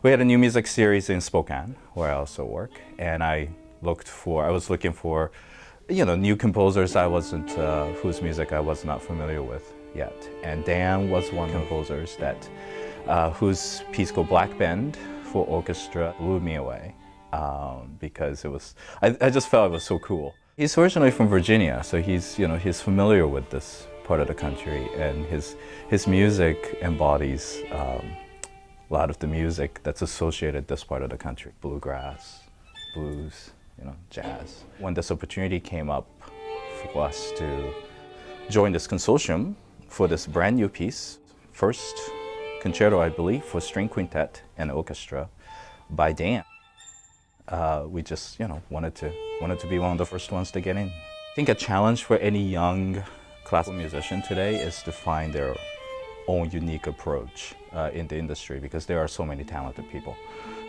We had a new music series in Spokane, where I also work, and I was looking for, new composers whose music I was not familiar with yet. And Dan was one of the composers whose piece called Black Bend for orchestra blew me away, because I just felt it was so cool. He's originally from Virginia, so he's familiar with this part of the country, and his music embodies a lot of the music that's associated with this part of the country: bluegrass, blues, jazz. When this opportunity came up for us to join this consortium for this brand new piece, first concerto, I believe, for string quintet and orchestra by Dan, we just wanted to be one of the first ones to get in. I think a challenge for any young classical musician today is to find their own unique approach in the industry, because there are so many talented people.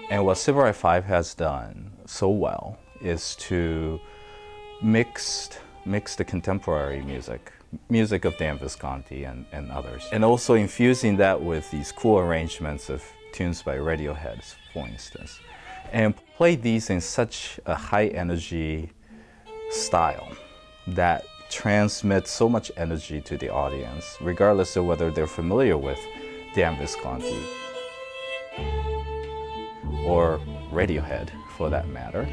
And what Sybarite 5 has done so well is to mix the contemporary music of Dan Visconti and others, and also infusing that with these cool arrangements of tunes by Radiohead, for instance, and play these in such a high energy style that transmits so much energy to the audience, regardless of whether they're familiar with Dan Visconti or Radiohead, for that matter.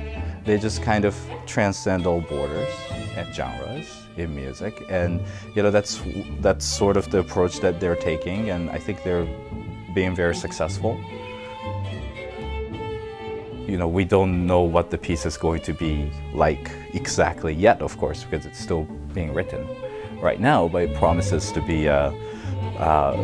They just kind of transcend all borders and genres in music, and that's sort of the approach that they're taking, and I think they're being very successful. We don't know what the piece is going to be like exactly yet, of course, because it's still being written right now, but it promises to be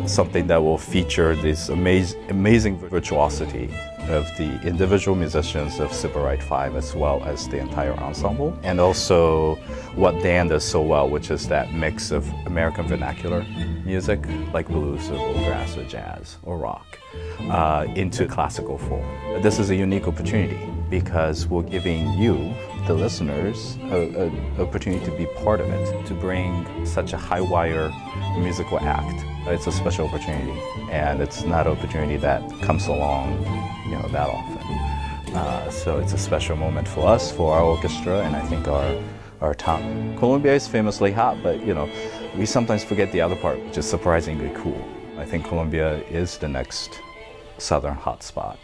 something that will feature this amazing virtuosity of the individual musicians of Sybarite 5, as well as the entire ensemble, and also what Dan does so well, which is that mix of American vernacular music, like blues or bluegrass or jazz or rock, into classical form. This is a unique opportunity because we're giving you, the listeners, an opportunity to be part of it, to bring such a high-wire musical act. It's a special opportunity, and it's not an opportunity that comes along, that often. So it's a special moment for us, for our orchestra, and I think our town. Columbia is famously hot, but we sometimes forget the other part, which is surprisingly cool. I think Columbia is the next southern hotspot.